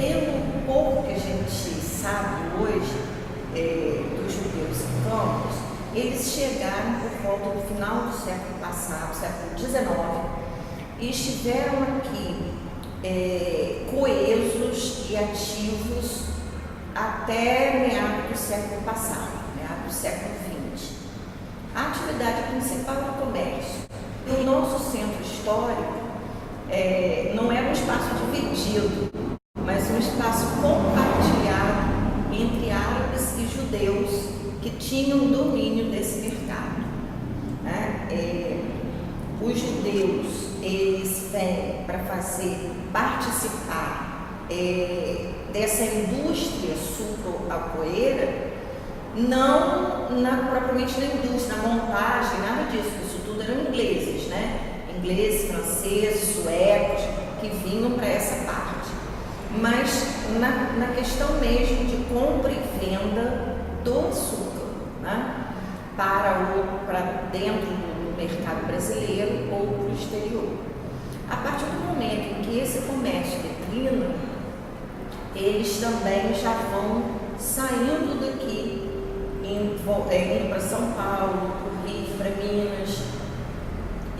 pelo pouco que a gente sabe hoje dos judeus em Campos, eles chegaram por volta do final do século passado, século XIX, e estiveram aqui coesos e ativos até meados do século passado, meados do século XX. A atividade principal é o comércio. E o nosso centro histórico não é um espaço dividido, mas um espaço compartilhado entre árabes e judeus que tinham domínio desse mercado. Os judeus, eles vêm para participar dessa indústria sucro-alcooeira, não propriamente na indústria, na montagem, nada disso. Isso tudo eram ingleses, né? Ingleses, franceses, suecos, que vinham para essa parte. Mas na questão mesmo de compra e venda do açúcar, né? Para dentro do mercado brasileiro ou para o exterior. A partir do momento em que esse comércio declina, eles também já vão saindo daqui, indo para São Paulo, para o Rio, para Minas,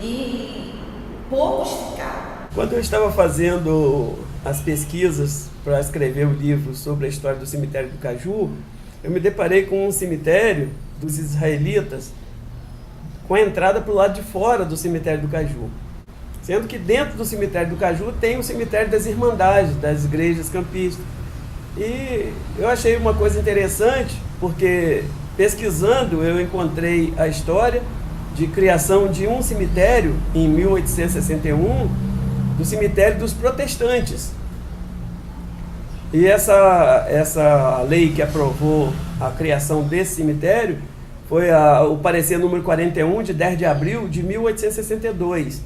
e poucos ficaram. Quando eu estava fazendo as pesquisas para escrever o livro sobre a história do cemitério do Caju, eu me deparei com um cemitério dos israelitas com a entrada para o lado de fora do cemitério do Caju. Sendo que dentro do cemitério do Caju tem o cemitério das Irmandades, das igrejas campistas. E eu achei uma coisa interessante, porque pesquisando eu encontrei a história de criação de um cemitério em 1861, do cemitério dos protestantes. E essa lei que aprovou a criação desse cemitério foi o parecer número 41, de 10 de abril de 1862,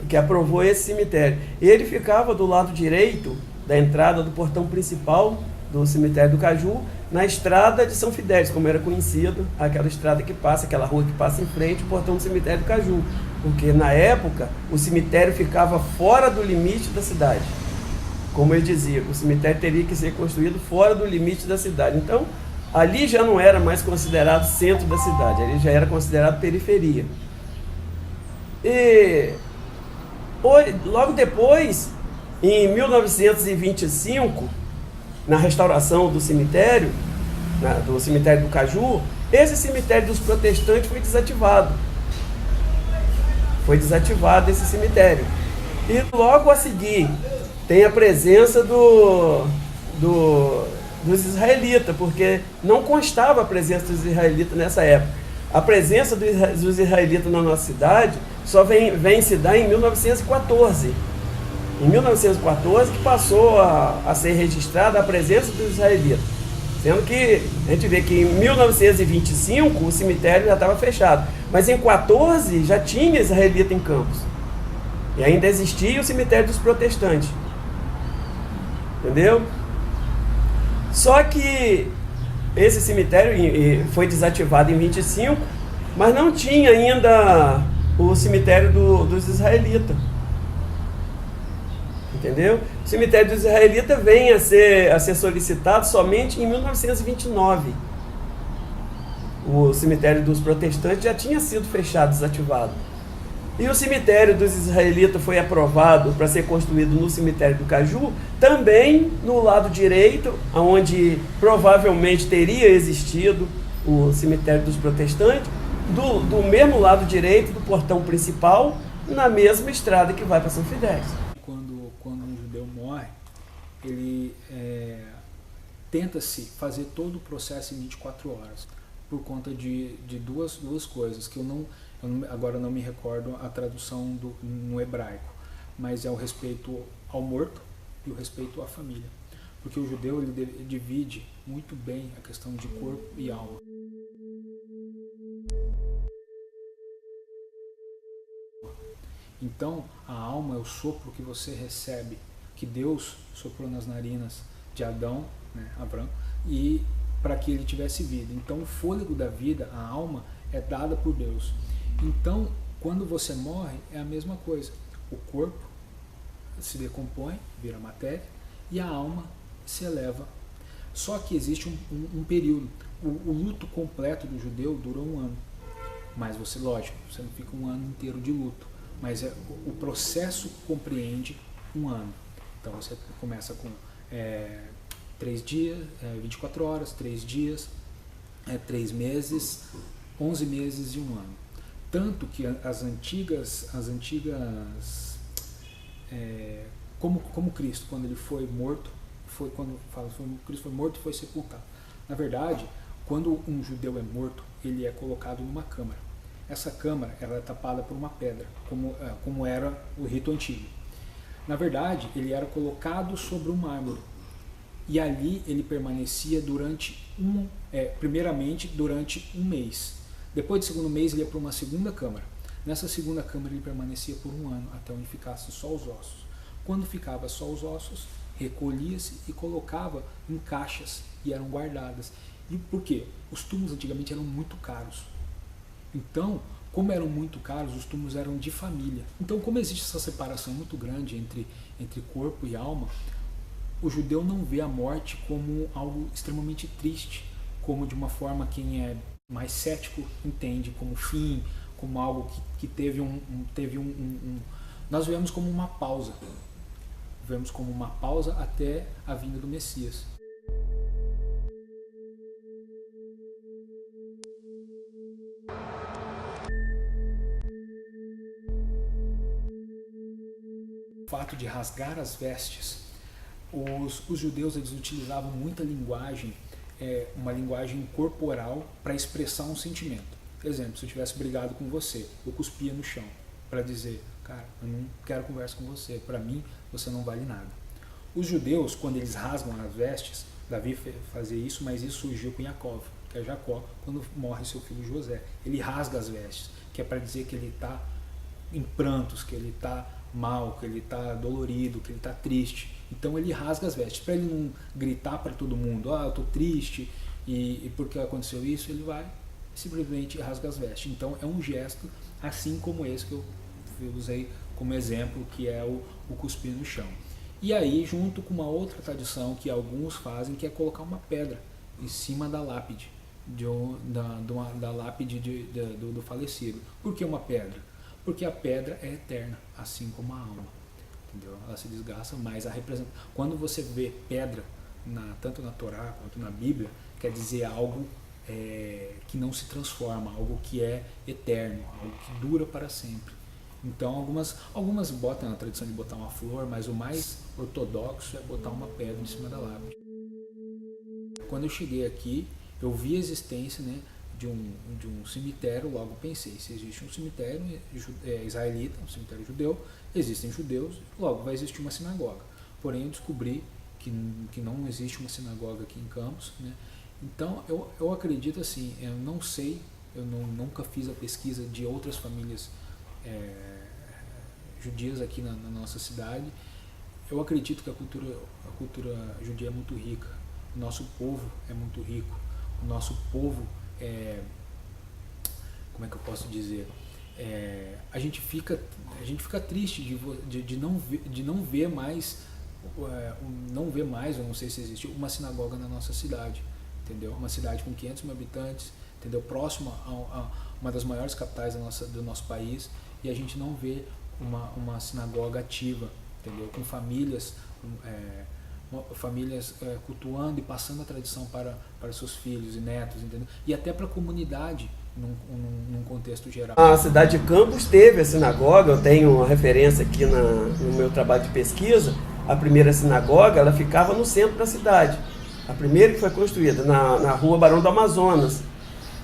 que aprovou esse cemitério. Ele ficava do lado direito da entrada do portão principal do cemitério do Caju, na estrada de São Fidélis, como era conhecido, aquela estrada que passa, aquela rua que passa em frente ao portão do cemitério do Caju, porque na época o cemitério ficava fora do limite da cidade. Como eu dizia, o cemitério teria que ser construído fora do limite da cidade. Então, ali já não era mais considerado centro da cidade, ali já era considerado periferia. E logo depois, em 1925, na restauração do cemitério do Caju, esse cemitério dos protestantes foi desativado. Foi desativado esse cemitério. E logo a seguir tem a presença dos israelitas, porque não constava a presença dos israelitas nessa época. A presença dos israelitas na nossa cidade só vem se dar em 1914. Em 1914 que passou a ser registrada a presença dos israelitas. Sendo que a gente vê que em 1925 o cemitério já estava fechado. Mas em 14 já tinha israelita em Campos. E ainda existia o cemitério dos protestantes. Entendeu? Só que esse cemitério foi desativado em 25, mas não tinha ainda o cemitério dos israelitas. Entendeu? O cemitério dos israelitas vem a ser solicitado somente em 1929. O cemitério dos protestantes já tinha sido fechado, desativado. E o cemitério dos israelitas foi aprovado para ser construído no cemitério do Caju, também no lado direito, onde provavelmente teria existido o cemitério dos protestantes, do mesmo lado direito do portão principal, na mesma estrada que vai para São Fidélis. Quando um judeu morre, ele tenta-se fazer todo o processo em 24 horas, por conta de duas coisas, que agora não me recordo a tradução no hebraico, mas é o respeito ao morto e o respeito à família. Porque o judeu ele divide muito bem a questão de corpo e alma. Então, a alma é o sopro que você recebe, que Deus soprou nas narinas de Adão, né, Abraão, e para que ele tivesse vida. Então, o fôlego da vida, a alma, é dada por Deus. Então, quando você morre, é a mesma coisa. O corpo se decompõe, vira matéria, e a alma se eleva. Só que existe um período. O luto completo do judeu dura 1 ano. Mas você, lógico, você não fica 1 ano inteiro de luto. Mas o processo compreende 1 ano. Então você começa com 3 dias, 24 horas, 3 dias, 3 meses, 11 meses e 1 ano. Tanto que as antigas como Cristo, quando ele foi morto, Cristo foi morto e foi sepultado. Na verdade, quando um judeu é morto, ele é colocado numa câmara. Essa câmara ela é tapada por uma pedra, como era o rito antigo. Na verdade, ele era colocado sobre um mármore. E ali ele permanecia primeiramente durante 1 mês. Depois do 2º mês ele ia para uma segunda câmara. Nessa segunda câmara ele permanecia por 1 ano, até onde ficasse só os ossos. Quando ficava só os ossos, recolhia-se e colocava em caixas e eram guardadas. E por quê? Os túmulos antigamente eram muito caros. Então, como eram muito caros, os túmulos eram de família. Então, como existe essa separação muito grande entre corpo e alma, o judeu não vê a morte como algo extremamente triste, como de uma forma quem é mais cético entende como fim, como algo que teve nós vemos como uma pausa. Vemos como uma pausa até a vinda do Messias. O fato de rasgar as vestes, os judeus eles utilizavam muita linguagem, uma linguagem corporal para expressar um sentimento. Exemplo, se eu tivesse brigado com você, eu cuspia no chão para dizer, cara, eu não quero conversa com você, para mim você não vale nada. Os judeus, quando eles rasgam as vestes, Davi fazia isso, mas isso surgiu com Jacó, que é Jacó, quando morre seu filho José. Ele rasga as vestes, que é para dizer que ele está em prantos, que ele está mal, que ele está dolorido, que ele está triste. Então ele rasga as vestes, para ele não gritar para todo mundo, eu estou triste e porque aconteceu isso, ele vai simplesmente rasga as vestes. Então é um gesto assim como esse que eu usei como exemplo, que é o cuspir no chão. E aí, junto com uma outra tradição que alguns fazem, que é colocar uma pedra em cima da lápide, da lápide do falecido. Por que uma pedra? Porque a pedra é eterna, assim como a alma. Entendeu? Ela se desgasta, mas quando você vê pedra, tanto na Torá quanto na Bíblia, quer dizer algo que não se transforma, algo que é eterno, algo que dura para sempre. Então algumas botam a tradição de botar uma flor, mas o mais ortodoxo é botar uma pedra em cima da lápide. Quando eu cheguei aqui, eu vi a existência, né, de um cemitério, logo pensei, se existe um cemitério israelita, um cemitério judeu, existem judeus, logo vai existir uma sinagoga. Porém eu descobri que não existe uma sinagoga aqui em Campos, né? Então eu acredito assim, eu não sei, eu nunca fiz a pesquisa de outras famílias judias aqui na nossa cidade. Eu acredito que a cultura judia é muito rica, o nosso povo é muito rico, o nosso povo como é que eu posso dizer, a gente fica triste de não ver mais, eu não sei se existe uma sinagoga na nossa cidade, entendeu? Uma cidade com 500 mil habitantes, entendeu? Próxima a uma das maiores capitais do nosso país, e a gente não vê uma sinagoga ativa, entendeu? Com famílias cultuando e passando a tradição para seus filhos e netos, entendeu? E até para a comunidade num contexto geral. A cidade de Campos teve a sinagoga, eu tenho uma referência aqui no meu trabalho de pesquisa. A primeira sinagoga, ela ficava no centro da cidade. A primeira que foi construída na rua Barão do Amazonas.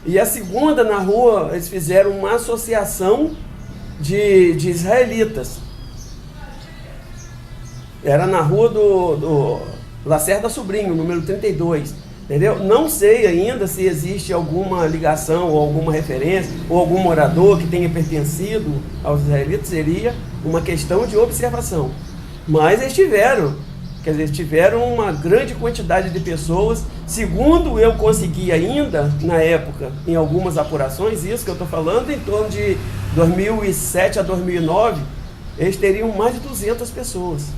E a segunda na rua, eles fizeram uma associação de israelitas. Era na rua do Lacerda Sobrinho, número 32. Entendeu? Não sei ainda se existe alguma ligação ou alguma referência ou algum morador que tenha pertencido aos israelitas, seria uma questão de observação. Mas eles tiveram uma grande quantidade de pessoas, segundo eu consegui ainda, na época, em algumas apurações, isso que eu estou falando, em torno de 2007 a 2009, eles teriam mais de 200 pessoas.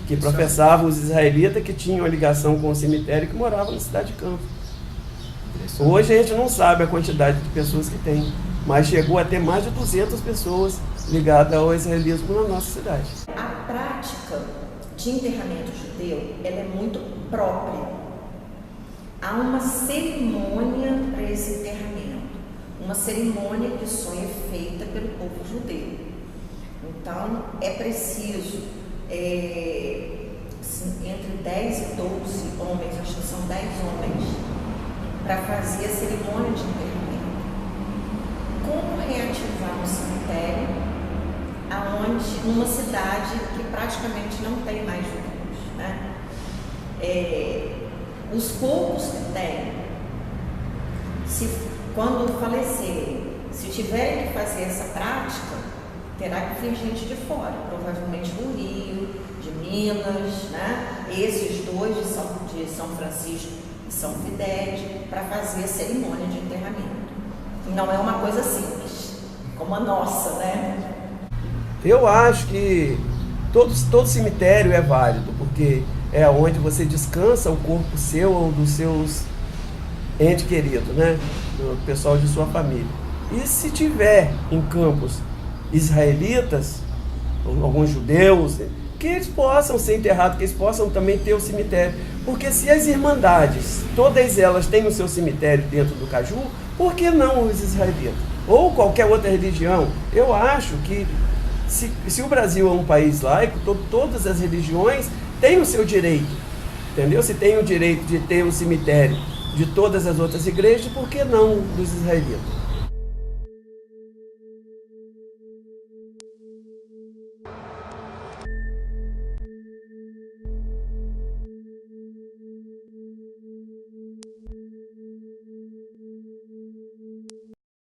que professavam os israelitas que tinham ligação com o cemitério e que moravam na cidade de Campos. Hoje a gente não sabe a quantidade de pessoas que tem, mas chegou a ter mais de 200 pessoas ligadas ao israelismo na nossa cidade. A prática de enterramento judeu, ela é muito própria. Há uma cerimônia para esse enterramento, uma cerimônia que só é feita pelo povo judeu. Então, é preciso entre 10 e 12 homens, acho que são 10 homens, para fazer a cerimônia de enterramento. Como reativar um cemitério aonde, numa cidade que praticamente não tem mais judeus, né? Os poucos que tem, quando falecerem, se tiverem que fazer essa prática, terá que vir gente de fora, provavelmente do Rio, de Minas, né? Esses dois de São Francisco e São Fidede, para fazer a cerimônia de enterramento. Não é uma coisa simples, como a nossa, né? Eu acho que todo cemitério é válido, porque é onde você descansa o corpo seu ou dos seus entes queridos, né? Do pessoal de sua família. E se tiver em Campos israelitas, alguns judeus, que eles possam ser enterrados, que eles possam também ter o cemitério. Porque se as irmandades, todas elas têm o seu cemitério dentro do Caju, por que não os israelitas? Ou qualquer outra religião? Eu acho que se o Brasil é um país laico, todas as religiões têm o seu direito, entendeu? Se tem o direito de ter o cemitério de todas as outras igrejas, por que não dos israelitas?